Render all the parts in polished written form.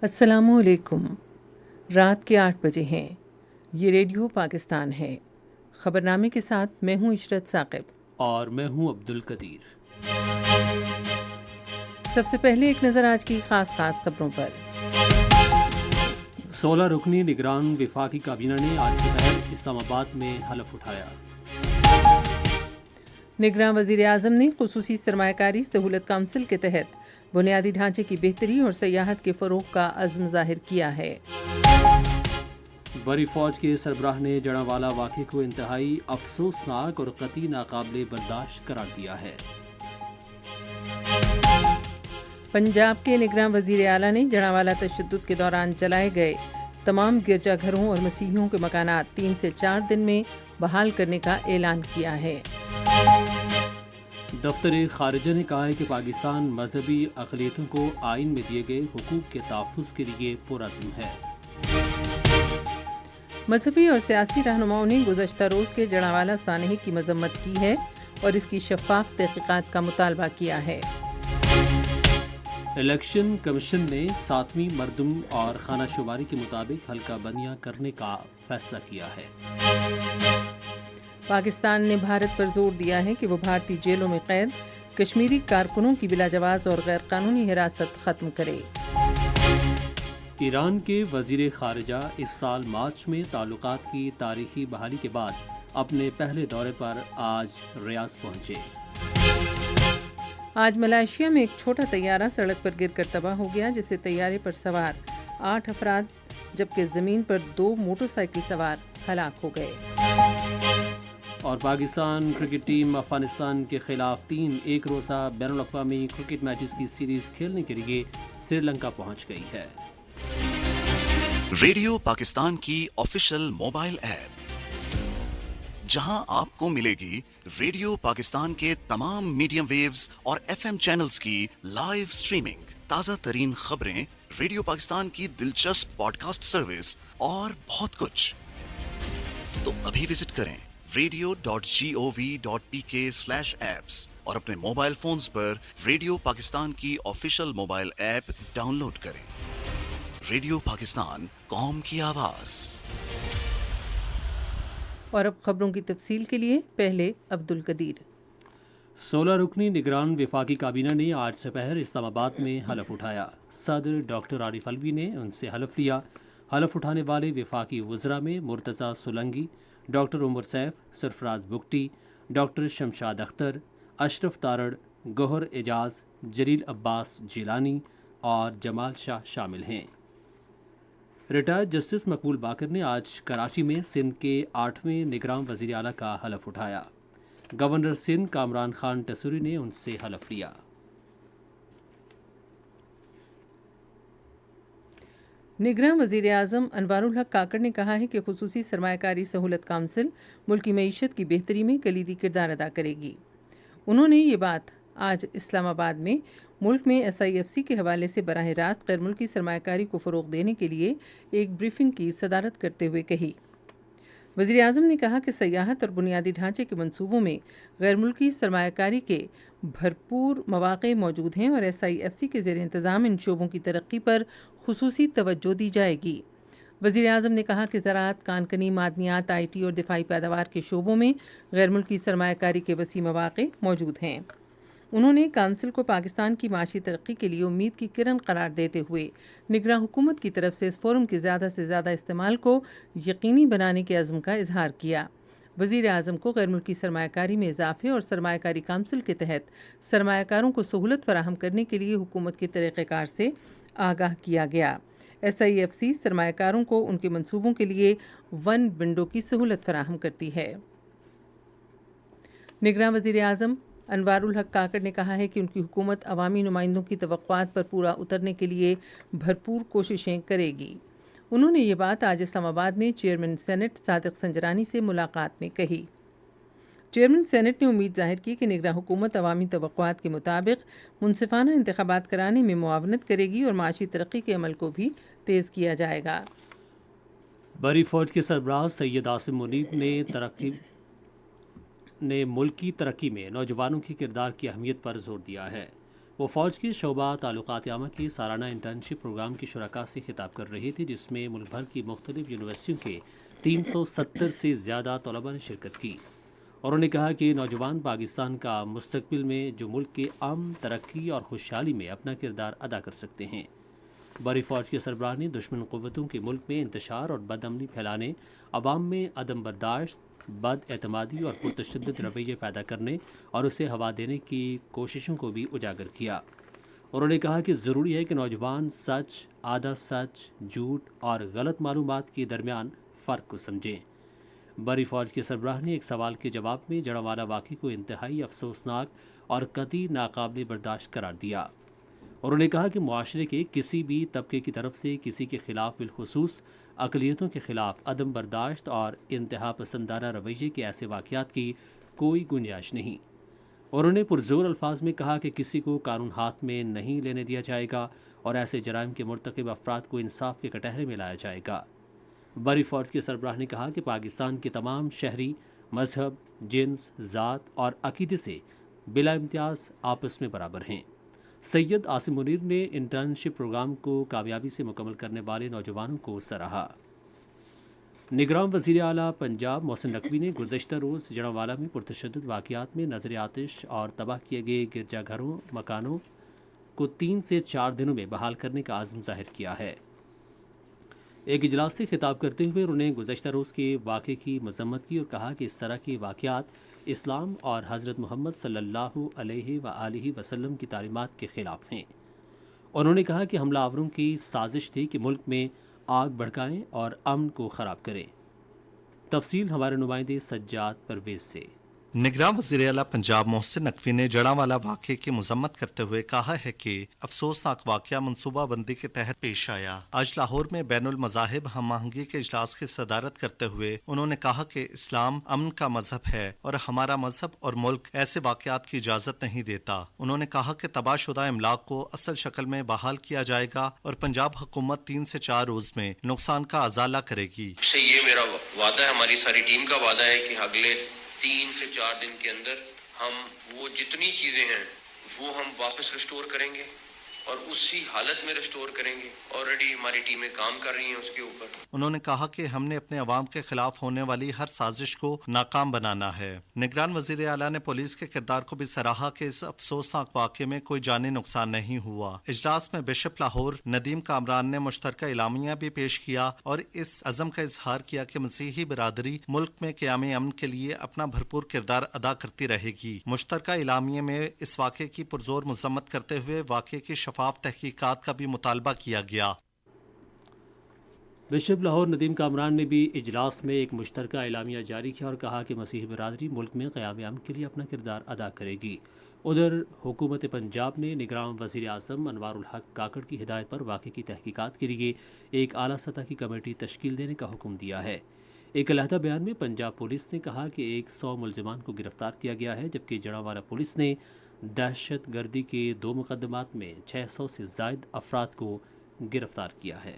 السلام علیکم۔ رات کے 8 بجے ہیں۔ یہ ریڈیو پاکستان ہے۔ خبرنامے کے ساتھ میں ہوں عشرت ثاقب اور میں ہوں عبد القدیر۔ سب سے پہلے ایک نظر آج کی خاص خبروں پر۔ 16 رکنی نگران وفاقی کابینہ نے آج دوپہر اسلام آباد میں حلف اٹھایا۔ نگراں وزیر اعظم نے خصوصی سرمایہ کاری سہولت کونسل کے تحت بنیادی ڈھانچے کی بہتری اور سیاحت کے فروغ کا عزم ظاہر کیا ہے۔ بری فوج کے سربراہ نے جڑاوالا واقعے کو انتہائی افسوسناک اور قطعی ناقابل برداشت قرار دیا ہے۔ پنجاب کے نگراں وزیر اعلیٰ نے جڑاوالا تشدد کے دوران جلائے گئے تمام گرجا گھروں اور مسیحیوں کے مکانات 3 سے 4 دن میں بحال کرنے کا اعلان کیا ہے۔ دفتر خارجہ نے کہا ہے کہ پاکستان مذہبی اقلیتوں کو آئین میں دیے گئے حقوق کے تحفظ کے لیے پرعزم ہے۔ مذہبی اور سیاسی رہنماؤں نے گزشتہ روز کے جڑاوالا سانحے کی مذمت کی ہے اور اس کی شفاف تحقیقات کا مطالبہ کیا ہے۔ الیکشن کمیشن نے 7ویں مردم اور خانہ شماری کے مطابق حلقہ بندیاں کرنے کا فیصلہ کیا ہے۔ پاکستان نے بھارت پر زور دیا ہے کہ وہ بھارتی جیلوں میں قید کشمیری کارکنوں کی بلا جواز اور غیر قانونی حراست ختم کرے۔ ایران کے وزیر خارجہ اس سال مارچ میں تعلقات کی تاریخی بحالی کے بعد اپنے پہلے دورے پر آج ریاض پہنچے۔ آج ملائیشیا میں ایک چھوٹا طیارہ سڑک پر گر کر تباہ ہو گیا، جس سے طیارے پر سوار 8 افراد جبکہ زمین پر 2 موٹر سائیکل سوار ہلاک ہو گئے۔ اور پاکستان کرکٹ ٹیم افغانستان کے خلاف 3 ایک روزہ بین الاقوامی کرکٹ میچز کی سیریز کھیلنے کے لیے سری لنکا پہنچ گئی ہے۔ ریڈیو پاکستان کی آفیشیل موبائل ایپ، جہاں آپ کو ملے گی ریڈیو پاکستان کے تمام میڈیم ویوز اور FM چینلز کی لائیو سٹریمنگ، تازہ ترین خبریں، ریڈیو پاکستان کی دلچسپ پوڈ کاسٹ سروس اور بہت کچھ۔ تو ابھی وزٹ کریں radio.gov.pk/apps اور اپنے موبائل فونز پر ریڈیو پاکستان کی official mobile app download کریں۔ ریڈیو پاکستان، قوم کی آواز۔ اور اب خبروں کی تفصیل کے لیے پہلے عبد القدیر۔ 16 رکنی نگران وفاقی کابینہ نے آج دوپہر اسلام آباد میں حلف اٹھایا۔ صدر ڈاکٹر عارف علوی نے ان سے حلف لیا۔ حلف اٹھانے والے وفاقی وزراء میں مرتضیٰ سولنگی، ڈاکٹر عمر سیف، سرفراز بگٹی، ڈاکٹر شمشاد اختر، اشرف تارڑ، گوہر اعجاز، جلیل عباس جیلانی اور جمال شاہ شامل ہیں۔ ریٹائرڈ جسٹس مقبول باقر نے آج کراچی میں سندھ کے 8ویں نگراں وزیر اعلیٰ کا حلف اٹھایا۔ گورنر سندھ کامران خان ٹسوری نے ان سے حلف لیا۔ نگراں وزیر اعظم انوار الحق کاکڑ نے کہا ہے کہ خصوصی سرمایہ کاری سہولت کونسل ملکی معیشت کی بہتری میں کلیدی کردار ادا کرے گی۔ انہوں نے یہ بات آج اسلام آباد میں ملک میں SIFC کے حوالے سے براہ راست غیر ملکی سرمایہ کاری کو فروغ دینے کے لیے ایک بریفنگ کی صدارت کرتے ہوئے کہی۔ وزیر اعظم نے کہا کہ سیاحت اور بنیادی ڈھانچے کے منصوبوں میں غیر ملکی سرمایہ کاری کے بھرپور مواقع موجود ہیں اور SIFC کے زیر انتظام ان شعبوں کی ترقی پر خصوصی توجہ دی جائے گی۔ وزیر اعظم نے کہا کہ زراعت، کان کنی، معدنیات، IT اور دفاعی پیداوار کے شعبوں میں غیر ملکی سرمایہ کاری کے وسیع مواقع موجود ہیں۔ انہوں نے کونسل کو پاکستان کی معاشی ترقی کے لیے امید کی کرن قرار دیتے ہوئے نگراں حکومت کی طرف سے اس فورم کے زیادہ سے زیادہ استعمال کو یقینی بنانے کے عزم کا اظہار کیا۔ وزیر اعظم کو غیر ملکی سرمایہ کاری میں اضافے اور سرمایہ کاری کونسل کے تحت سرمایہ کاروں کو سہولت فراہم کرنے کے لیے حکومت کے طریقہ کار سے آگاہ کیا گیا۔ SIFC سرمایہ کاروں کو ان کے منصوبوں کے لیے 1 ونڈو کی سہولت فراہم کرتی ہے۔ نگراں وزیر اعظم انوار الحق کاکڑ نے کہا ہے کہ ان کی حکومت عوامی نمائندوں کی توقعات پر پورا اترنے کے لیے بھرپور کوششیں کرے گی۔ انہوں نے یہ بات آج اسلام آباد میں چیئرمین سینٹ صادق سنجرانی سے ملاقات میں کہی۔ چیئرمین سینٹ نے امید ظاہر کی کہ نگراں حکومت عوامی توقعات کے مطابق منصفانہ انتخابات کرانے میں معاونت کرے گی اور معاشی ترقی کے عمل کو بھی تیز کیا جائے گا۔ بری فوج کے سربراہ سید عاصم منیب نے ملک کی ترقی میں نوجوانوں کے کردار کی اہمیت پر زور دیا ہے۔ وہ فوج کے شعبہ تعلقات عامہ کے سالانہ انٹرنشپ پروگرام کی شرکاء سے خطاب کر رہے تھے، جس میں ملک بھر کی مختلف یونیورسٹیوں کے 370 سے زیادہ طلباء نے شرکت کی۔ انہوں نے کہا کہ نوجوان پاکستان کا مستقبل میں جو ملک کے امن، ترقی اور خوشحالی میں اپنا کردار ادا کر سکتے ہیں۔ بری فوج کے سربراہ نے دشمن قوتوں کے ملک میں انتشار اور بد امنی پھیلانے، عوام میں عدم برداشت، بد اعتمادی اور پرتشدد رویے پیدا کرنے اور اسے ہوا دینے کی کوششوں کو بھی اجاگر کیا۔ انہوں نے کہا کہ ضروری ہے کہ نوجوان سچ، آدھا سچ، جھوٹ اور غلط معلومات کے درمیان فرق کو سمجھیں۔ بری فوج کے سربراہ نے ایک سوال کے جواب میں جڑانوالہ واقعے کو انتہائی افسوسناک اور قطعی ناقابل برداشت قرار دیا۔ انہوں نے کہا کہ معاشرے کے کسی بھی طبقے کی طرف سے کسی کے خلاف، بالخصوص اقلیتوں کے خلاف عدم برداشت اور انتہا پسندانہ رویے کے ایسے واقعات کی کوئی گنجائش نہیں۔ انہوں نے پرزور الفاظ میں کہا کہ کسی کو قانون ہاتھ میں نہیں لینے دیا جائے گا اور ایسے جرائم کے مرتکب افراد کو انصاف کے کٹہرے میں لایا جائے گا۔ بری فوج کے سربراہ نے کہا کہ پاکستان کے تمام شہری مذہب، جنس، ذات اور عقیدے سے بلا امتیاز آپس میں برابر ہیں۔ سید عاصم منیر نے انٹرنشپ پروگرام کو کامیابی سے مکمل کرنے والے نوجوانوں کو سراہا۔ نگراں وزیر اعلیٰ پنجاب محسن نقوی نے گزشتہ روز جڑانوالہ میں پرتشدد واقعات میں نظر آتش اور تباہ کیے گئے گرجا گھروں، مکانوں کو 3 سے 4 دنوں میں بحال کرنے کا عزم ظاہر کیا ہے۔ ایک اجلاس سے خطاب کرتے ہوئے انہوں نے گزشتہ روز کے واقعے کی مذمت کی اور کہا کہ اس طرح کے واقعات اسلام اور حضرت محمد صلی اللہ علیہ وآلہ وسلم کی تعلیمات کے خلاف ہیں۔ انہوں نے کہا کہ حملہ آوروں کی سازش تھی کہ ملک میں آگ بھڑکائیں اور امن کو خراب کریں۔ تفصیل ہمارے نمائندے سجاد پرویز سے۔ نگراں وزیر اعلیٰ پنجاب محسن نقوی نے جڑانوالہ واقعے کی مذمت کرتے ہوئے کہا ہے کہ افسوسناک واقعہ منصوبہ بندی کے تحت پیش آیا۔ آج لاہور میں بین المذاہب ہم آہنگی کے اجلاس کی صدارت کرتے ہوئے انہوں نے کہا کہ اسلام امن کا مذہب ہے اور ہمارا مذہب اور ملک ایسے واقعات کی اجازت نہیں دیتا۔ انہوں نے کہا کہ تباہ شدہ املاک کو اصل شکل میں بحال کیا جائے گا اور پنجاب حکومت 3 سے 4 روز میں نقصان کا ازالہ کرے گی۔ یہ میرا وعدہ ہے، ہماری ساری ٹیم کا وعدہ ہے کہ اگلے 3 سے 4 دن کے اندر ہم وہ جتنی چیزیں ہیں وہ ہم واپس ریسٹور کریں گے اور اسی حالت میں ریسٹور کریں گے۔ آلریڈی ہماری ٹیمیں کام کر رہی ہیں اس کے اوپر۔ انہوں نے کہا کہ ہم نے اپنے عوام کے خلاف ہونے والی ہر سازش کو ناکام بنانا ہے۔ نگران وزیر اعلیٰ نے پولیس کے کردار کو بھی سراہا کہ اس افسوسناک واقعے میں کوئی جانی نقصان نہیں ہوا۔ اجلاس میں بشپ لاہور ندیم کامران نے مشترکہ اعلامیہ بھی پیش کیا اور اس عزم کا اظہار کیا کہ مسیحی برادری ملک میں قیام امن کے لیے اپنا بھرپور کردار ادا کرتی رہے گی۔ مشترکہ اعلامیہ میں اس واقعے کی پرزور مذمت کرتے ہوئے واقعے کی شفاف تحقیقات کا بھی مطالبہ کیا گیا۔ بشپ لاہور ندیم کامران نے بھی اجلاس میں ایک مشترکہ اعلامیہ جاری کیا اور کہا کہ مسیحی برادری ملک میں قیام امن کے لیے اپنا کردار ادا کرے گی۔ ادھر حکومت پنجاب نے نگراں وزیر اعظم انوار الحق کاکڑ کی ہدایت پر واقعے کی تحقیقات کے لیے ایک اعلیٰ سطح کی کمیٹی تشکیل دینے کا حکم دیا ہے۔ ایک علیحدہ بیان میں پنجاب پولیس نے کہا کہ 100 ملزمان کو گرفتار کیا گیا ہے، جبکہ جڑانوالہ پولیس نے دہشت گردی کے 2 مقدمات میں 600 سے زائد افراد کو گرفتار کیا ہے۔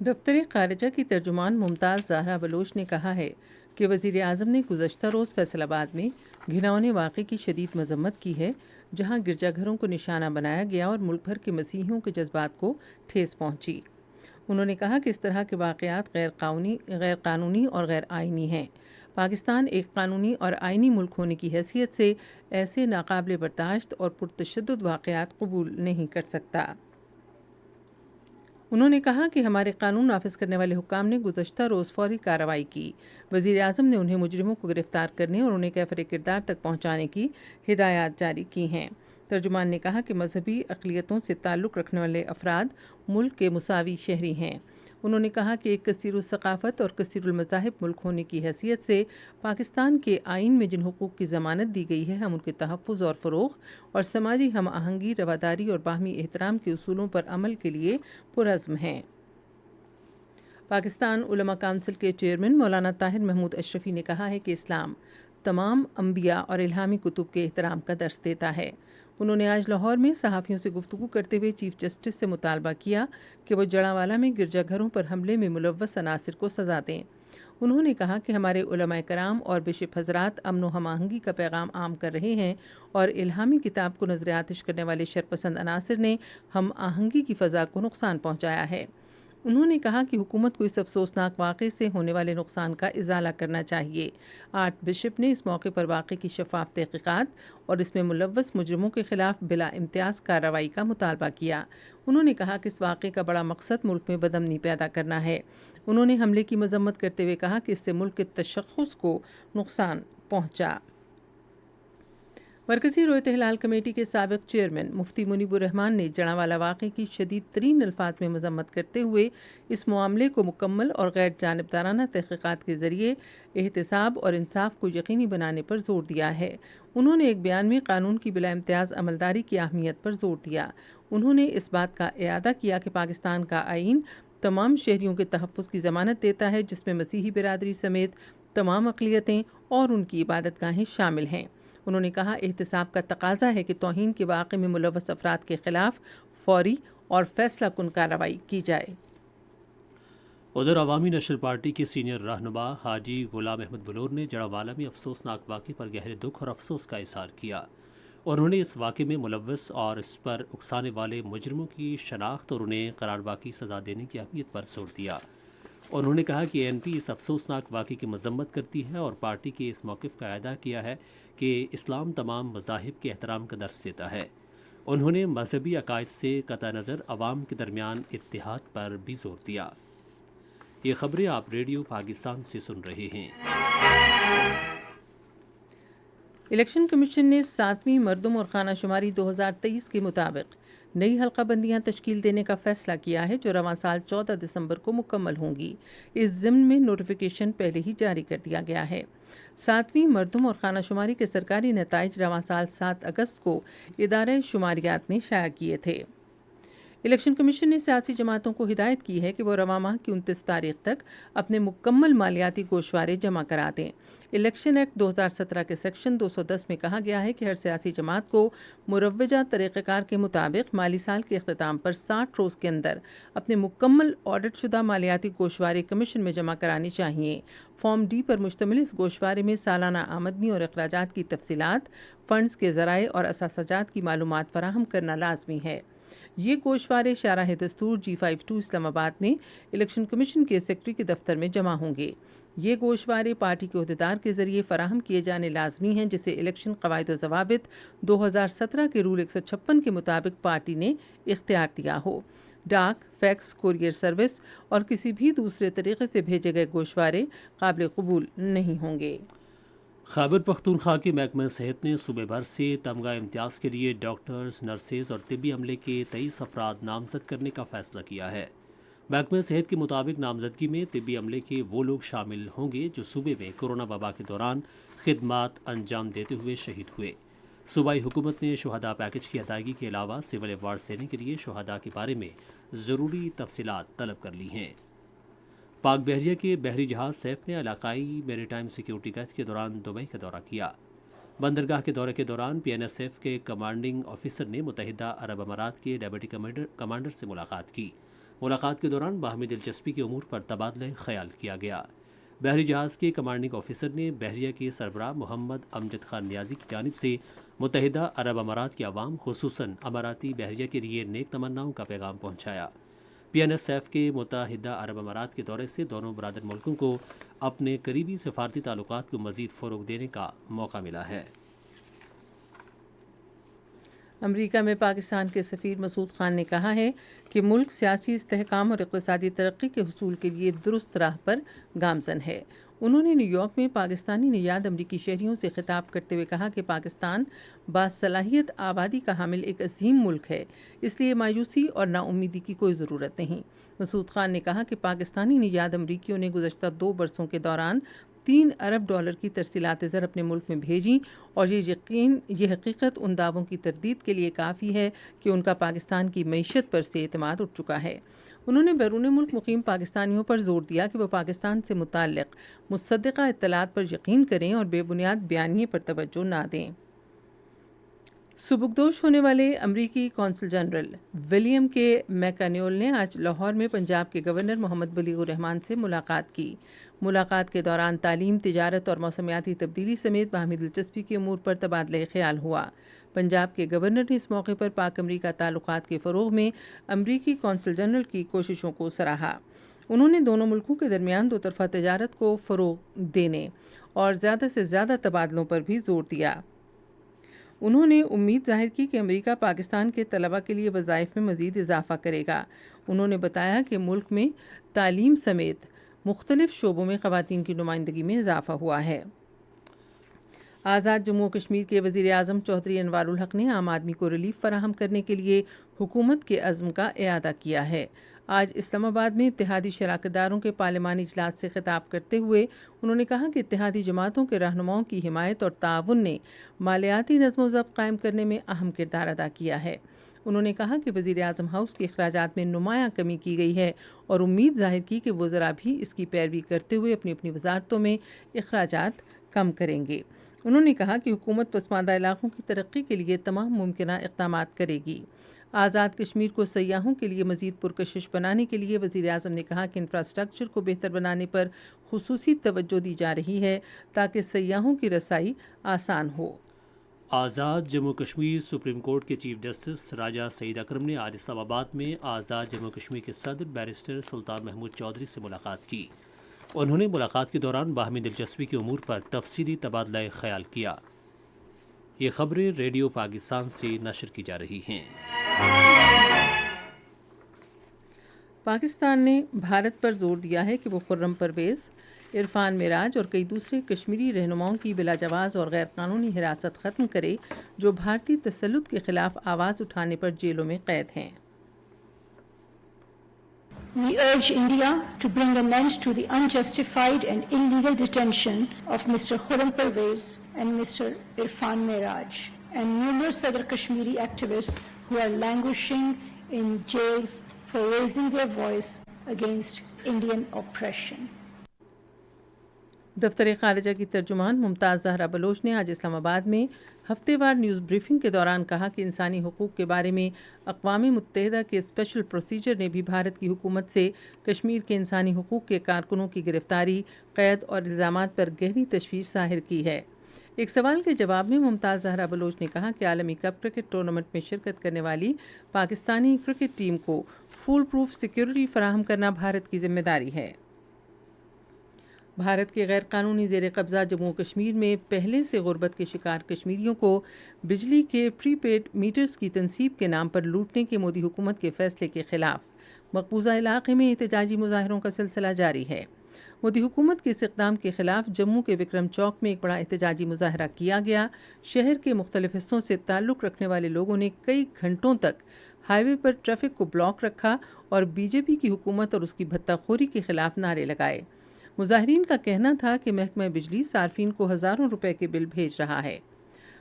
دفتر خارجہ کی ترجمان ممتاز زہرا بلوچ نے کہا ہے کہ وزیر اعظم نے گزشتہ روز فیصل آباد میں گھناؤنے واقعے کی شدید مذمت کی ہے، جہاں گرجا گھروں کو نشانہ بنایا گیا اور ملک بھر کے مسیحیوں کے جذبات کو ٹھیس پہنچی۔ انہوں نے کہا کہ اس طرح کے واقعات غیر قانونی اور غیر آئینی ہیں۔ پاکستان ایک قانونی اور آئینی ملک ہونے کی حیثیت سے ایسے ناقابل برداشت اور پرتشدد واقعات قبول نہیں کر سکتا۔ انہوں نے کہا کہ ہمارے قانون نافذ کرنے والے حکام نے گزشتہ روز فوری کارروائی کی۔ وزیر اعظم نے انہیں مجرموں کو گرفتار کرنے اور انہیں کیفر کردار تک پہنچانے کی ہدایات جاری کی ہیں۔ ترجمان نے کہا کہ مذہبی اقلیتوں سے تعلق رکھنے والے افراد ملک کے مساوی شہری ہیں۔ انہوں نے کہا کہ ایک کثیر الثقافت اور کثیر المذاہب ملک ہونے کی حیثیت سے پاکستان کے آئین میں جن حقوق کی ضمانت دی گئی ہے، ہم ان کے تحفظ اور فروغ اور سماجی ہم آہنگی، رواداری اور باہمی احترام کے اصولوں پر عمل کے لیے پرعزم ہیں۔ پاکستان علماء کونسل کے چیئرمین مولانا طاہر محمود اشرفی نے کہا ہے کہ اسلام تمام انبیاء اور الہامی کتب کے احترام کا درس دیتا ہے۔ انہوں نے آج لاہور میں صحافیوں سے گفتگو کرتے ہوئے چیف جسٹس سے مطالبہ کیا کہ وہ جڑانوالہ میں گرجا گھروں پر حملے میں ملوث عناصر کو سزا دیں۔ انہوں نے کہا کہ ہمارے علماء کرام اور بشپ حضرات امن و ہم آہنگی کا پیغام عام کر رہے ہیں اور الہامی کتاب کو نظر آتش کرنے والے شرپسند عناصر نے ہم آہنگی کی فضا کو نقصان پہنچایا ہے۔ انہوں نے کہا کہ حکومت کو اس افسوسناک واقعے سے ہونے والے نقصان کا ازالہ کرنا چاہیے۔ آرٹ بشپ نے اس موقع پر واقعے کی شفاف تحقیقات اور اس میں ملوث مجرموں کے خلاف بلا امتیاز کارروائی کا مطالبہ کیا۔ انہوں نے کہا کہ اس واقعے کا بڑا مقصد ملک میں بدامنی پیدا کرنا ہے۔ انہوں نے حملے کی مذمت کرتے ہوئے کہا کہ اس سے ملک کے تشخص کو نقصان پہنچا۔ مرکزی رویت ہلال کمیٹی کے سابق چیئرمین مفتی منیب الرحمان نے جڑاوالا واقعے کی شدید ترین الفاظ میں مذمت کرتے ہوئے اس معاملے کو مکمل اور غیر جانبدارانہ تحقیقات کے ذریعے احتساب اور انصاف کو یقینی بنانے پر زور دیا ہے۔ انہوں نے ایک بیان میں قانون کی بلا امتیاز عملداری کی اہمیت پر زور دیا۔ انہوں نے اس بات کا اعادہ کیا کہ پاکستان کا آئین تمام شہریوں کے تحفظ کی ضمانت دیتا ہے، جس میں مسیحی برادری سمیت تمام اقلیتیں اور ان کی عبادت گاہیں شامل ہیں۔ انہوں نے کہا احتساب کا تقاضا ہے کہ توہین کے واقعے میں ملوث افراد کے خلاف فوری اور فیصلہ کن کارروائی کی جائے۔ ادھر عوامی نشر پارٹی کے سینئر رہنما حاجی غلام احمد بلور نے جڑاوالا میں افسوسناک واقعے پر گہرے دکھ اور افسوس کا اظہار کیا۔ انہوں نے اس واقعے میں ملوث اور اس پر اکسانے والے مجرموں کی شناخت اور انہیں قراروا کی سزا دینے کی اہمیت پر زور دیا۔ انہوں نے کہا کہ این پی اس افسوسناک واقعے کی مذمت کرتی ہے اور پارٹی کے اس موقف کا اعادہ کیا ہے کہ اسلام تمام مذاہب کے احترام کا درس دیتا ہے۔ انہوں نے مذہبی عقائد سے قطع نظر عوام کے درمیان اتحاد پر بھی زور دیا۔ یہ خبریں آپ ریڈیو پاکستان سے سن رہے ہیں۔ الیکشن کمیشن نے 7ویں مردم اور خانہ شماری 2023 کے مطابق نئی حلقہ بندیاں تشکیل دینے کا فیصلہ کیا ہے، جو رواں سال 14 دسمبر کو مکمل ہوں گی۔ اس ضمن میں نوٹیفیکیشن پہلے ہی جاری کر دیا گیا ہے۔ 7ویں مردم اور خانہ شماری کے سرکاری نتائج رواں سال 7 اگست کو ادارہ شماریات نے شائع کیے تھے۔ الیکشن کمیشن نے سیاسی جماعتوں کو ہدایت کی ہے کہ وہ رواں ماہ کی 29 تاریخ تک اپنے مکمل مالیاتی گوشوارے جمع کرا دیں۔ الیکشن ایکٹ 2017 کے سیکشن 210 میں کہا گیا ہے کہ ہر سیاسی جماعت کو مروجہ طریقہ کار کے مطابق مالی سال کے اختتام پر 60 روز کے اندر اپنے مکمل آڈٹ شدہ مالیاتی گوشوارے کمیشن میں جمع کرانی چاہیے۔ فارم ڈی پر مشتمل اس گوشوارے میں سالانہ آمدنی اور اخراجات کی تفصیلات، فنڈز کے ذرائع اور اثاثاجات کی معلومات فراہم کرنا لازمی ہے۔ یہ گوشوارے شارح دستور G52 اسلام آباد میں الیکشن کمیشن کے سیکرٹری کے دفتر میں جمع ہوں گے۔ یہ گوشوارے پارٹی کے عہدیدار کے ذریعے فراہم کیے جانے لازمی ہیں، جسے الیکشن قواعد و ضوابط 2017 کے رول 156 کے مطابق پارٹی نے اختیار دیا ہو۔ ڈاک، فیکس، کوریئر سروس اور کسی بھی دوسرے طریقے سے بھیجے گئے گوشوارے قابل قبول نہیں ہوں گے۔ خیبر پختونخوا کے محکمہ صحت نے صوبے بھر سے تمغہ امتیاز کے لیے ڈاکٹرز، نرسز اور طبی عملے کے 23 افراد نامزد کرنے کا فیصلہ کیا ہے۔ محکمہ صحت کے مطابق نامزدگی میں طبی عملے کے وہ لوگ شامل ہوں گے جو صوبے میں کورونا وبا کے دوران خدمات انجام دیتے ہوئے شہید ہوئے۔ صوبائی حکومت نے شہداء پیکج کی ادائیگی کے علاوہ سول ایوارڈز دینے کے لیے شہداء کے بارے میں ضروری تفصیلات طلب کر لی ہیں۔ پاک بحریہ کے بحری جہاز سیف نے علاقائی میری ٹائم سیکیورٹی گشت کے دوران دبئی کا دورہ کیا۔ بندرگاہ کے دورے کے دوران PNSF کے کمانڈنگ آفیسر نے متحدہ عرب امارات کے ڈیپٹی کمانڈر سے ملاقات کی۔ ملاقات کے دوران باہمی دلچسپی کے امور پر تبادلہ خیال کیا گیا۔ بحری جہاز کے کمانڈنگ آفیسر نے بحریہ کے سربراہ محمد امجد خان نیازی کی جانب سے متحدہ عرب امارات کے عوام خصوصاً اماراتی بحریہ کے لیے نیک تمناؤں کا پیغام پہنچایا۔ PNSF کے متحدہ عرب امارات کے دورے سے دونوں برادر ملکوں کو اپنے قریبی سفارتی تعلقات کو مزید فروغ دینے کا موقع ملا ہے۔ امریکہ میں پاکستان کے سفیر مسعود خان نے کہا ہے کہ ملک سیاسی استحکام اور اقتصادی ترقی کے حصول کے لیے درست راہ پر گامزن ہے۔ انہوں نے نیو یارک میں پاکستانی نژاد امریکی شہریوں سے خطاب کرتے ہوئے کہا کہ پاکستان باصلاحیت آبادی کا حامل ایک عظیم ملک ہے، اس لیے مایوسی اور نا امیدی کی کوئی ضرورت نہیں۔ مسعود خان نے کہا کہ پاکستانی نژاد امریکیوں نے گزشتہ 2 برسوں کے دوران $3 ارب کی ترسیلات زر اپنے ملک میں بھیجیں، اور یہ حقیقت ان دعووں کی تردید کے لیے کافی ہے کہ ان کا پاکستان کی معیشت پر سے اعتماد اٹھ چکا ہے۔ انہوں نے بیرون ملک مقیم پاکستانیوں پر زور دیا کہ وہ پاکستان سے متعلق مصدقہ اطلاعات پر یقین کریں اور بے بنیاد بیانیے پر توجہ نہ دیں۔ सुबुकदोश होने वाले अमरीकी कौंसल जनरल विलियम के मैकान्योल ने आज लाहौर में पंजाब के गवर्नर मोहम्मद बलीगुर रहमान से मुलाकात की। मुलाकात के दौरान तालीम, तिजारत और मौसमियाती तब्दीली समेत बाहमी दिलचस्पी के अमूर पर तबादला ख्याल हुआ। पंजाब के गवर्नर ने इस मौके पर पाक अमरीका ताल्लुकात के फ़रोग़ में अमरीकी कौंसल जनरल की कोशिशों को सराहा। उन्होंने दोनों मुल्कों के दरमियान दो तरफ़ा तिजारत को फ़रोग़ देने और ज़्यादा से ज़्यादा तबादलों पर भी ज़ोर दिया। उन्होंने उम्मीद ज़ाहिर की कि अमेरिका पाकिस्तान के तलबा के लिए वज़ाइफ में मज़ीद इजाफ़ा करेगा। उन्होंने बताया कि मुल्क में तालीम समेत मुख्तलिफ़ शोबों में ख़वातीन की नुमाइंदगी में इजाफ़ा हुआ है। आज़ाद जम्मू और कश्मीर के वज़ीर आज़म चौधरी अनवारुल हक़ ने आम आदमी को रिलीफ फ़राहम करने के लिए हुकूमत के अज़्म का इआदा किया है। आज इस्लामाबाद में इत्तेहादी शराकतदारों के पार्लिमानी इजलास से खिताब करते हुए उन्होंने कहा कि इत्तेहादी जमातों के रहनुमाओं की हिमायत और ताउन ने मालियाती नज़्म व ज़ब्त कायम करने में अहम किरदार अदा किया है। उन्होंने कहा कि वज़ीर आज़म हाउस के अखराजात में नुमायाँ कमी की गई है और उम्मीद ज़ाहिर की कि वज़रा भी इसकी पैरवी करते हुए अपनी अपनी वज़ारतों में अखराजात कम करेंगे। उन्होंने कहा कि हुकूमत पसमानदा इलाक़ों की तरक्की के लिए तमाम मुमकिन इक़दामात करेगी। आज़ाद कश्मीर को सयाहों के लिए मज़ीद पुरकशिश बनाने के लिए वज़ीर आज़म ने कहा कि इंफ्रास्ट्रक्चर को बेहतर बनाने पर खुसूसी तवज्जो दी जा रही है ताकि सयाहों की रसाई आसान हो। आज़ाद जम्मू कश्मीर सुप्रीम कोर्ट के चीफ जस्टिस राजा सईद अकरम ने आज इस्लामाबाद में आज़ाद जम्मू कश्मीर के सदर बैरिस्टर सुल्तान महमूद चौधरी से मुलाकात की। उन्होंने मुलाकात के दौरान बाहमी दिलचस्पी के उमूर पर तफसीली तबादला ख्याल किया। ये खबरें रेडियो पाकिस्तान से नशर की जा रही हैं। पाकिस्तान ने भारत पर जोर दिया है कि वो खुर्रम परवेज़, इरफान मेराज और कई दूसरे कश्मीरी रहनुमाओं की बिलाजवाज़ और गैर कानूनी हिरासत ख़त्म करे जो भारतीय तसल्लुत के ख़िलाफ़ आवाज़ उठाने पर जेलों में कैद हैं। We urge India to bring an end to the unjustified and illegal detention of Mr. Khurram Parvez and Mr. Irfan Miraj and numerous other Kashmiri activists who are languishing in jails for raising their voice against Indian oppression. दफ्तर ख़ारिजा की तर्जुमान Mumtaz Zahra Bloch ने आज इस्लामाबाद में हफ्तेवार news briefing के दौरान कहा कि इंसानी हुकूक के बारे में अक़वाम मुत्तहिदा के स्पेशल प्रोसीजर ने भी भारत की हुकूमत से कश्मीर के इंसानी हुकूक के कारकुनों की गिरफ्तारी, क़ैद और इल्ज़ामात पर गहरी तशवीश ज़ाहिर की है। एक सवाल के जवाब में मुमताज़ ज़हरा बलोच ने कहा कि आलमी कप क्रिकेट टूर्नामेंट में शिरकत करने वाली पाकिस्तानी क्रिकेट टीम को फूल प्रूफ सिक्योरिटी फराहम करना भारत की जिम्मेदारी है। भारत के गैर कानूनी ज़ेर कब्ज़ा जम्मू कश्मीर में पहले से गुर्बत के शिकार कश्मीरियों को बिजली के प्रीपेड मीटर्स की तनसीब के नाम पर लूटने के मोदी हुकूमत के फ़ैसले के ख़िलाफ़ मकबूजा इलाक़े में एहतजाजी मुज़ाहरों का सिलसिला जारी है। मोदी हुकूमत के इस इक़दाम के ख़िलाफ़ जम्मू के विक्रम चौक में एक बड़ा एहतजाजी मुज़ाहरा किया गया। शहर के मुख्तलिफ़ हिस्सों से ताल्लुक़ रखने वाले लोगों ने कई घंटों तक हाईवे पर ट्रैफिक को ब्लॉक रखा और बीजेपी की हुकूमत और उसकी भत्ताखोरी के ख़िलाफ़ नारे लगाए। मुज़ाहिरीन का कहना था कि महकमा बिजली सार्फिन को हज़ारों रुपए के बिल भेज रहा है।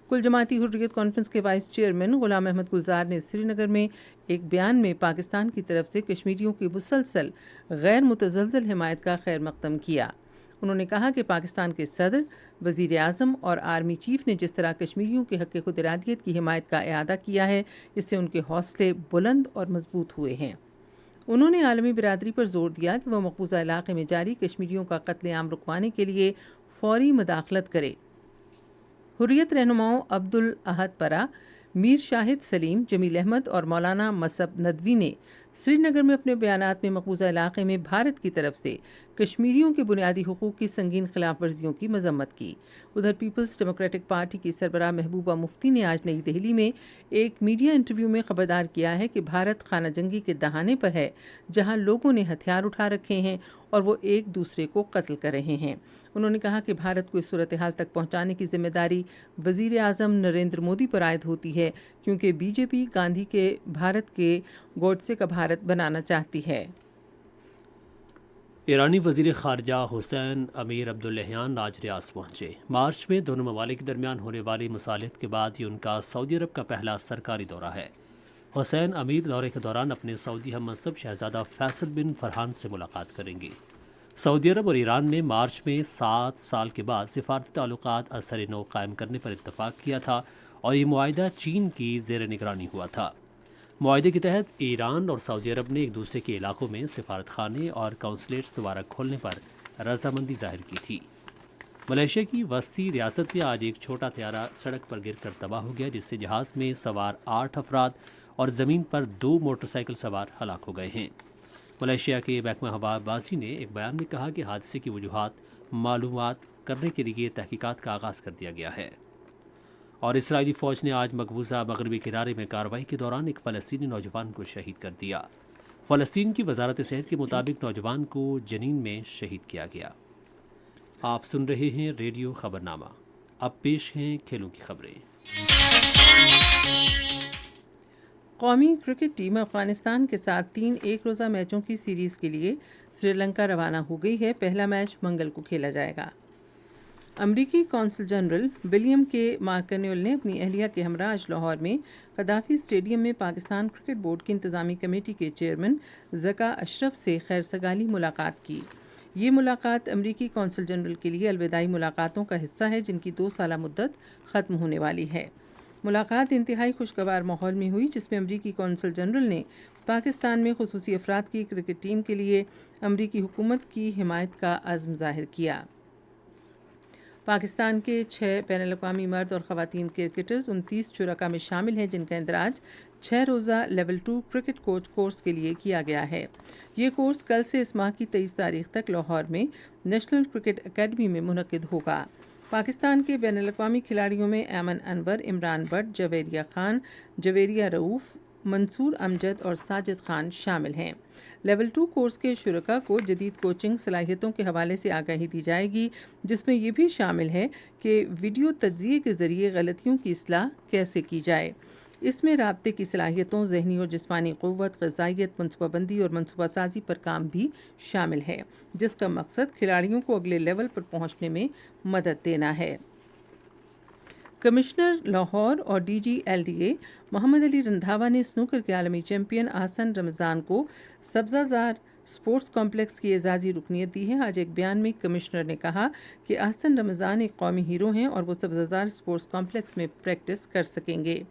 कुल जमाती हुर्रियत कॉन्फ्रेंस के वाइस चेयरमैन गुलाम अहमद गुलजार ने श्रीनगर में एक बयान में पाकिस्तान की तरफ से कश्मीरियों की मुसलसल गैर मुतज़लज़ल हिमायत का खैर मक़दम किया। उन्होंने कहा कि पाकिस्तान के सदर, वज़ीर आज़म और आर्मी चीफ ने जिस तरह कश्मीरियों के हक़ खुद इरादियत की हिमायत का इआदा किया है, इससे उनके हौसले बुलंद और मजबूत हुए हैं। उन्होंने आलमी बिरादरी पर जोर दिया कि वह मकबूजा इलाक़े में जारी कश्मीरियों का कत्लेआम रुकवाने के लिए फ़ौरी मुदाखलत करे। हुर्रियत रहनुमाओं अब्दुल अहद परा, मीर शाहिद सलीम, जमील अहमद और मौलाना मसब नदवी ने श्रीनगर में अपने बयानात में मकबूजा इलाक़े में भारत की तरफ से कश्मीरियों के बुनियादी हुकूक की संगीन खिलाफ वर्जियों की मजम्मत की। उधर पीपल्स डेमोक्रेटिक पार्टी की सरबराह महबूबा मुफ्ती ने आज नई दिल्ली में एक मीडिया इंटरव्यू में खबरदार किया है कि भारत खाना जंगी के दहाने पर है, जहां लोगों ने हथियार उठा रखे हैं और वो एक दूसरे को कत्ल कर रहे हैं। उन्होंने कहा कि भारत को इस सूरत हाल तक पहुंचाने की जिम्मेदारी वज़ीर आज़म नरेंद्र मोदी पर आयद होती है, क्योंकि बीजेपी गांधी के भारत के गोडसे का भारत बनाना चाहती है। ईरानी वज़ीर ख़ारजा हुसैन अमीर अब्दुल्लाहियान आज रियाद पहुँचे। मार्च में दोनों ममालिक के दरमियान होने वाली मुसालिहत के बाद ये उनका सऊदी अरब का पहला सरकारी दौरा है। हुसैन अमीर दौरे के दौरान अपने सऊदी हम मनसब शहज़ादा फैसल बिन फरहान से मुलाकात करेंगे। सऊदी अरब और ईरान ने मार्च में 7 साल के बाद सिफारती ताल्लुकात असर नौ कायम करने पर इत्तफाक किया था और ये मुआहिदा चीन की ज़ेर निगरानी हुआ था। मुआहिदे के तहत ईरान और सऊदी अरब ने एक दूसरे के इलाकों में सिफारत खाने और काउंसलेट्स दोबारा खोलने पर रजामंदी जाहिर की थी। मलेशिया की वस्ती रियासत में आज एक छोटा त्यारा सड़क पर गिरकर तबाह हो गया, जिससे जहाज़ में सवार 8 अफराद और ज़मीन पर 2 मोटरसाइकिल सवार हलाक हो गए हैं। मलेशिया के महकमा हवाबाजी ने एक बयान में कहा कि हादसे की वजूहात मालूमात करने के लिए तहकीकात का आगाज़ कर दिया गया है। और इसराइली फ़ौज ने आज मकबूजा मगरबी किनारे में कार्रवाई के दौरान एक फ़लस्तीनी नौजवान को शहीद कर दिया। फ़लस्तीन की वजारत सेहत के मुताबिक नौजवान को जनीन में शहीद किया गया। आप सुन रहे हैं रेडियो खबरनामा। अब पेश हैं खेलों की खबरें। कौमी क्रिकेट टीम अफगानिस्तान के साथ 3 एक रोज़ा मैचों की सीरीज़ के लिए श्रीलंका रवाना हो गई है। पहला मैच मंगल को खेला जाएगा। अमरीकी कौंसल जनरल विलियम के मार्कन्यूल ने अपनी अहलिया के हमरा आज लाहौर में गद्दाफी स्टेडियम में पाकिस्तान क्रिकेट बोर्ड की इंतज़ामी कमेटी के चेयरमैन ज़का अशरफ से खैर सगाली मुलाकात की। ये मुलाकात अमरीकी कौंसल जनरल के लिए अलविदाई मुलाकातों का हिस्सा है, जिनकी 2 साला मुद्दत ख़त्म होने वाली है। मुलाकात इंतहाई खुशगवार माहौल में हुई, जिसमें अमरीकी कौंसल जनरल ने पाकिस्तान में खुसूसी अफराद की क्रिकेट टीम के लिए अमरीकी हुकूमत की हिमायत का अज़्म ज़ाहिर किया। पाकिस्तान के 6 बैनुल-अक़वामी मर्द और ख़वातीन क्रिकेटर्स 29 शुरका में शामिल हैं, जिनका इंदराज 6 रोज़ा लेवल 2 क्रिकेट कोच कोर्स के लिए किया गया है। ये कोर्स कल से इस माह की 23 तारीख तक लाहौर में नेशनल क्रिकेट अकेडमी में मुनक़िद होगा। पाकिस्तान के बैनुल-अक़वामी खिलाड़ियों में ऐमन अनवर, इमरान बट, जवेरिया खान, जवेरिया रऊफ़, मंसूर अमजद और साजिद खान शामिल हैं। लेवल 2 कोर्स के शुरका को जदीद कोचिंग सलाहियतों के हवाले से आगाही दी जाएगी, जिसमें ये भी शामिल है कि वीडियो तज्ज़िये के ज़रिए गलतियों की इस्लाह कैसे की जाए। इसमें राब्ते की सलाहियतों, ज़हनी और जिस्मानी क़ुव्वत, ग़िज़ाइयत, मनसूबाबंदी और मनसूबा साजी पर काम भी शामिल है, जिसका मकसद खिलाड़ियों को अगले लेवल पर पहुँचने में मदद देना है। कमिश्नर लाहौर और DGLDA मोहम्मद अली रंधावा ने स्नूकर के आलमी चैम्पियन आहसन रमज़ान को सब्ज़ाज़ार स्पोर्ट्स कॉम्प्लेक्स की एजाज़ी रुकनियत दी है। आज एक बयान में कमिश्नर ने कहा कि आहसन रमज़ान एक कौमी हीरो हैं और वो सब्ज़ाज़ार स्पोर्ट्स कॉम्प्लेक्स में प्रैक्टिस कर सकेंगे।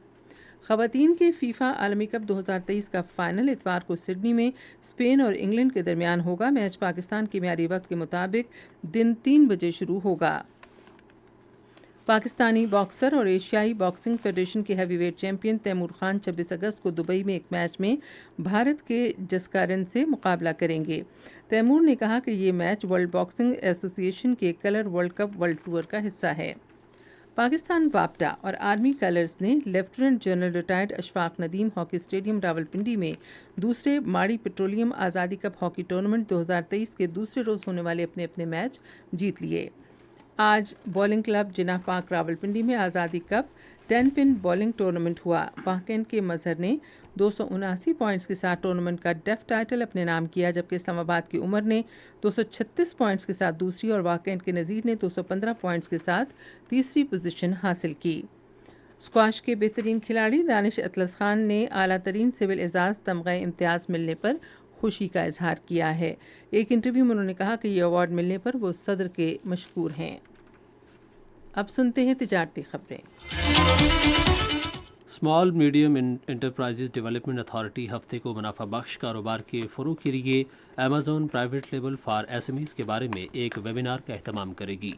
ख़वातीन के फीफा आलमी कप 2023 का फ़ाइनल इतवार को सिडनी में स्पेन और इंग्लैंड के दरमियान होगा। मैच पाकिस्तान के मियारी वक्त के मुताबिक दिन 3 बजे शुरू होगा। पाकिस्तानी बॉक्सर और एशियाई बॉक्सिंग फेडरेशन के हैवीवेट चैंपियन तैमूर खान 26 अगस्त को दुबई में एक मैच में भारत के जसकारन से मुकाबला करेंगे। तैमूर ने कहा कि ये मैच वर्ल्ड बॉक्सिंग एसोसिएशन के colour world cup world tour का हिस्सा है। पाकिस्तान वापडा और आर्मी कलर्स ने lieutenant general retired Ashfaq Nadeem hockey stadium Rawalpindi में दूसरे माड़ी पेट्रोलियम आज़ादी कप हॉकी टूर्नामेंट 2023 के दूसरे रोज़ होने वाले अपने अपने मैच जीत लिए। आज बॉलिंग क्लब जिन्ना पार्क रावलपिंडी में आज़ादी कप 10 पिन बॉलिंग टूर्नामेंट हुआ। वाकैंड के मजहर ने 279 पॉइंट्स के साथ टूर्नामेंट का डेफ टाइटल अपने नाम किया, जबकि इस्लामाबाद की उमर ने 236 पॉइंट्स के साथ दूसरी और वाकैंड के नज़ीर ने 215 पॉइंट्स के साथ तीसरी पोजीशन हासिल की। स्क्वाश के बेहतरीन खिलाड़ी दानिश अतलस खान ने आला तरीन सिविल एजाज़ तमगा इम्तियाज़ मिलने पर खुशी का इजहार किया है। एक इंटरव्यू में उन्होंने कहा कि ये अवार्ड मिलने पर वो सदर के मशकूर हैं। अब सुनते हैं तिजारती खबरें। Small medium enterprises development authority हफ्ते को मुनाफा बख्श कारोबार के फ़रोग़ के लिए Amazon private label for SMEs के बारे में एक वेबिनार का एहतमाम करेगी।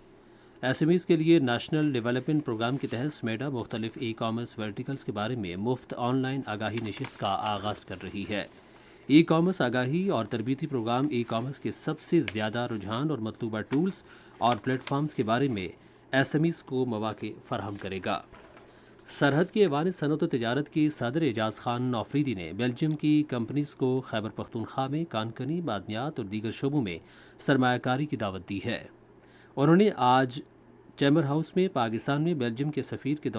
SMEs के लिए नेशनल डेवलपमेंट प्रोग्राम के तहत स्मेडा मुख्तलिफ ई-कॉमर्स वर्टिकल्स के बारे में मुफ्त ऑनलाइन आगाही नशिस्त का आगाज़ कर रही है। ई-कॉमर्स आगाही और तरबीती प्रोग्राम ई-कॉमर्स के सबसे ज़्यादा रुझान और मतलूबा टूल्स और प्लेटफॉर्म्स के बारे में SMEs को मौक़े फराहम करेगा। सरहद के ऐवान सनअत व तिजारत के सदर एजाज़ खान आफरीदी ने बेल्जियम की कंपनीज़ को खैबर पख्तूनख्वा में कानकनी, मादनियात और दीगर शोबों में सरमायाकारी की दावत दी है। उन्होंने आज चैम्बर हाउस में पाकिस्तान में बेल्जियम के सफ़ीर के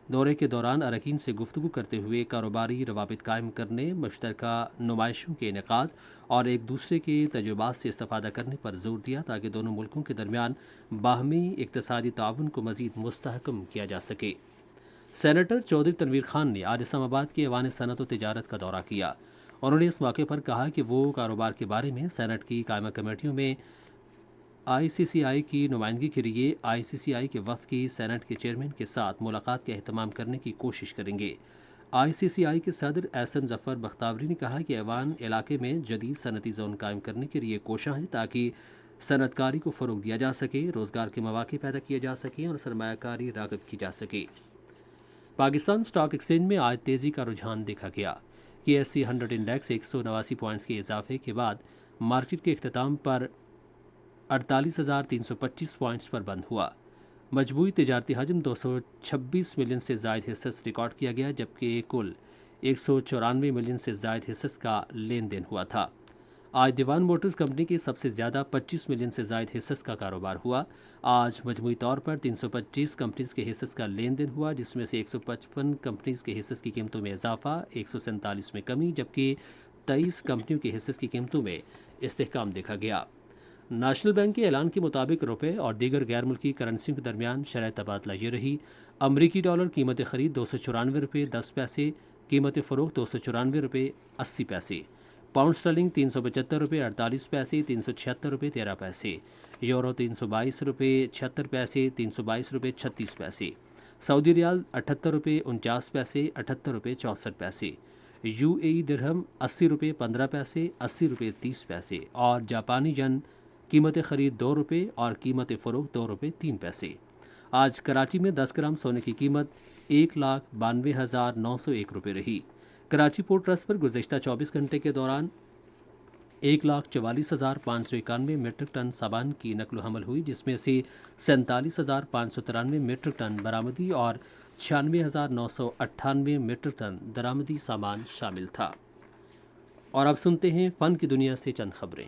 दौरे के दौरान अरकान से गुफ्तगू करते हुए कारोबारी रवाबित कायम करने, मुश्तरका नुमाइशों के इनेकाद और एक दूसरे के तजुर्बात से इस्तेफ़ादा करने पर जोर दिया, ताकि दोनों मुल्कों के दरमियान बाहमी इक़्तिसादी ताउन को मज़ीद मुस्तहकम किया जा सके। सेनेटर चौधरी तनवीर खान ने आज इस्लामाबाद के ऐवान सनअत व तिजारत का दौरा किया। उन्होंने इस मौके पर कहा कि वो कारोबार के बारे में सेनेट की कायमा कमेटियों में ICCI की नुमाइंदगी के लिए ICCI के वफ़द की सेनेट के चेयरमैन के साथ मुलाकात का एहतमाम करने की कोशिश करेंगे। ICCI के सदर एहसन जफ़र बख्तावरी ने कहा कि ऐवान इलाके में जदीद सनती जोन कायम करने के लिए कोशां है ताकि सनतकारी को फ़रोग दिया जा सके, रोज़गार के मौक़े पैदा किए जा सकें और सरमायाकारी राग़िब की जा सके। पाकिस्तान स्टॉक एक्सचेंज में आज तेज़ी का रुझान देखा गया कि SC 100 इंडेक्स 189 पॉइंट्स के इजाफे के बाद मार्केट के इख्तिताम पर 48,325 पॉइंट्स पर बंद हुआ। मजबूई तिजारती हजम 226 मिलियन से ज़ायद हिस्सस रिकॉर्ड किया गया, जबकि कुल 194 मिलियन से ज़ायद हिस्सस का लेन देन हुआ था। आज दीवान मोटर्स कंपनी की सबसे ज़्यादा 25 मिलियन से ज़ायद हिस्सस का कारोबार हुआ। आज मजमूई तौर पर 325 कंपनीज़ के हिस्सस का लेन देन हुआ, जिसमें से 155 कंपनीज़ के हिस्सस की कीमतों में इजाफा, 147 में कमी, जबकि 23 कंपनियों के हिस्सस की कीमतों में इस्तेहकाम देखा गया। नेशनल बैंक के ऐलान के मुताबिक रुपये और दीगर गैर मुल्की करेंसियों के दरमियान शरह तबादला ये रही। अमरीकी डॉलर कीमत ख़रीद 294 रुपये 10 पैसे, कीमत फ़रोख्त 294 रुपये 80 पैसे। पाउंड स्टर्लिंग 375 रुपये 48 पैसे, 376 रुपये 13 पैसे। यूरो 322 रुपये 76 पैसे, 322 रुपये 36 पैसे। सऊदी रियाल 78 रुपये 49 पैसे, 78 रुपये 64 पैसे। UAE दिरहम 80 रुपये 15 पैसे, 80 रुपये 30 पैसे। और जापानी यन कीमत ख़रीद 2 रुपये और कीमत फ़रोख्त 2 रुपये 3 पैसे। आज कराची में 10 ग्राम सोने की कीमत 1,92,901 रुपये रही। कराची पोर्ट ट्रस्ट पर गुज़श्ता 24 घंटे के दौरान 1,44,591 मीट्रिक टन सामान की नकलो हमल हुई, जिसमें से 47,593 मीट्रिक टन बरामदी और 96,998 मीट्रिक टन दरामदी सामान शामिल था। और अब सुनते हैं फ़न की दुनिया से चंद खबरें।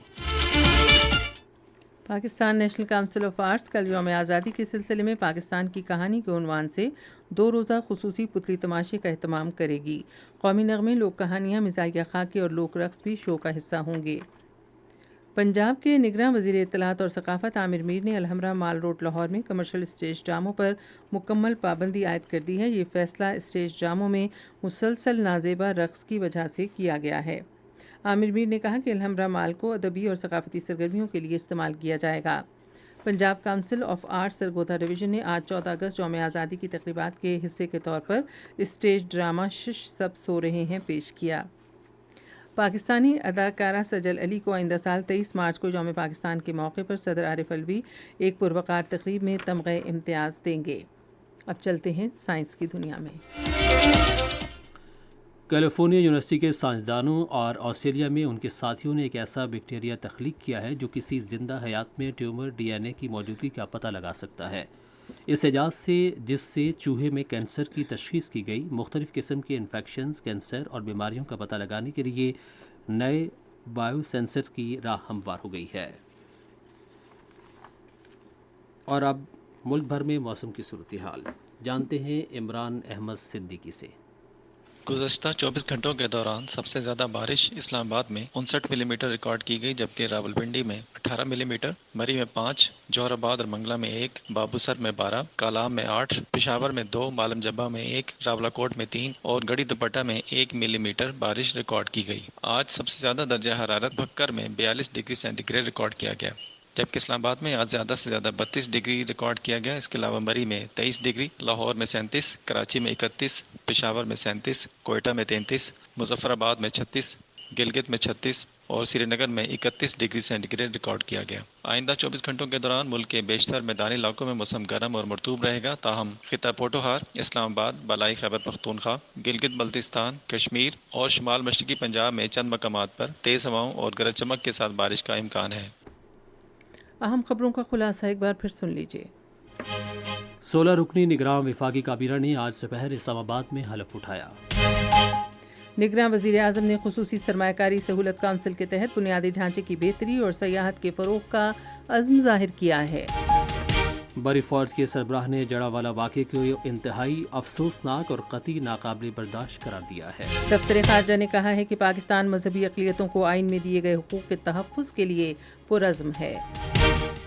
Pakistan national council of arts कल यौम आज़ादी के सिलसिले में पाकिस्तान की कहानी के उन्वान से 2 रोज़ा खुसूसी पुतली तमाशे का एहतमाम करेगी। कौमी नगमे, लोक कहानियाँ, मिज़ाहिया खाके और लोक रक़्स भी शो का हिस्सा होंगे। पंजाब के निगरां वज़ीर इत्तलात और सकाफ़त आमिर मीर ने अलहमरा माल रोड लाहौर में कमर्शियल स्टेज ड्रामों पर मुकम्मल पाबंदी आयद कर दी है। ये फ़ैसला स्टेज ड्रामों में मुसलसल नाजेबा रक़्स की वजह से किया गया है। आमिर मीर ने कहा कि अलहमरा माल को अदबी और सकाफ़ती सरगर्मियों के लिए इस्तेमाल किया जाएगा। Punjab council of arts Sargodha division ने आज 14 अगस्त यौम आज़ादी की तक़रीबात के हिस्से के तौर पर स्टेज ड्रामा शिश सब सो रहे हैं पेश किया। पाकिस्तानी अदाकारा सजल अली को आइंदा साल 23 मार्च को यौम पाकिस्तान के मौके पर सदर आरिफ अलवी एक पुरवकार तकरीब में तमग़े इम्तियाज़ देंगे। अब चलते हैं साइंस की दुनिया में। कैलिफोर्निया यूनिवर्सिटी के साइंसदानों और ऑस्ट्रेलिया में उनके साथियों ने एक ऐसा बैक्टीरिया तख्लीक किया है जो किसी जिंदा हयात में ट्यूमर DNA की मौजूदगी का पता लगा सकता है। इस एजाज से जिससे चूहे में कैंसर की तशख़ीस की गई, मुख्तलिफ़ किस्म के इन्फेक्शंस, कैंसर और बीमारियों का पता लगाने के लिए नए बायोसेंसर की राह हमवार हो गई है। और अब मुल्क भर में मौसम की सूरत हाल जानते हैं इमरान अहमद सिद्दीकी से। गुज़श्ता 24 घंटों के दौरान सबसे ज़्यादा बारिश इस्लामाबाद में 59 मिलीमीटर रिकॉर्ड की गई, जबकि रावलपिंडी में 18 मिलीमीटर, मरी में 5, जोहराबाद और मंगला में 1, बाबूसर में 12, कालाम में 8, पेशावर में 2, मालम जब्बा में 1, रावलाकोट में 3 और गड़ी दुपट्टा में 1 मिलीमीटर बारिश रिकॉर्ड की गई। आज सबसे ज़्यादा दर्जा हरारत भक्कर में 42 डिग्री सेंटीग्रेड रिकॉर्ड किया गया, जबकि इस्लामाबाद में आज ज़्यादा से ज़्यादा 32 डिग्री रिकॉर्ड किया गया। इसके अलावा मरी में 23 डिग्री, लाहौर में 37, कराची में 31, पेशावर में 37, कोयटा में 33, मुजफ्फराबाद में 36, गिलगित में 36 और श्रीनगर में 31 डिग्री सेंटीग्रेड रिकॉर्ड किया गया। आइंदा 24 घंटों के दौरान मुल्क के बेशतर मैदानी इलाकों में मौसम गर्म और मरतूब रहेगा, ताहम खिता पोटोहार, इस्लामाबाद, बलाई खैबर पख्तूनख्वा, गिलगित बल्तिस्तान, कश्मीर और शुमाल मशरकी पंजाब में चंद मकामात पर तेज़ हवाओं और गरज चमक के साथ बारिश का इम्कान है। अहम खबरों का खुलासा एक बार फिर सुन लीजिए। 16 रुकनी निगरान वफाकी काबीना ने आज दोपहर इस्लामाबाद में हलफ उठाया। निगरान वज़ीर आज़म ने खुसूसी सरमायाकारी सहूलत काउंसिल के तहत बुनियादी ढांचे की बेहतरी और सयाहत के फ़रोग़ का अज़्म ज़ाहिर किया है। बरी फ़ौज के सरबराह ने जड़ावाला वाक़े को इंतहाई अफसोसनाक और कतई नाकाबिल बर्दाश्त करार दिया है। दफ्तर ख़ारजा ने कहा है कि पाकिस्तान मजहबी अक़लियतों को आइन में दिए गए हुकूक़ के तहफ़्फ़ुज़ के लिए पुरज़्म है।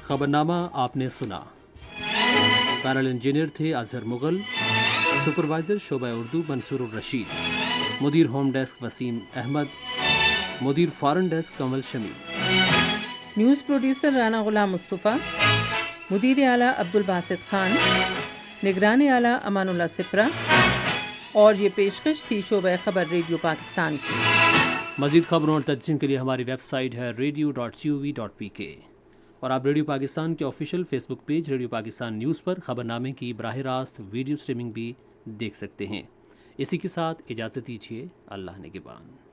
खबरनामा आपने सुना। पैनल इंजीनियर थे अजहर मुगल, सुपरवाइज़र शोबा उर्दू मंसूर रशीद, मुदीर होम डेस्क वसीम अहमद, मुदीर foreign desk Kamal Shami. News producer Rana Ghulam Mustafa, مدیر اعلیٰ عبدالباسط خان، نگران اعلیٰ امان اللہ سپرا، اور یہ پیشکش تھی شعبہ خبر ریڈیو پاکستان کی۔ مزید خبروں اور تجزیوں کے لیے ہماری ویب سائٹ ہے radio.gov.pk، اور آپ ریڈیو پاکستان کے آفیشیل فیس بک پیج ریڈیو پاکستان نیوز پر خبرنامے کی براہ راست ویڈیو سٹریمنگ بھی دیکھ سکتے ہیں۔ اسی کے ساتھ اجازت دیجیے، اللہ نگہبان۔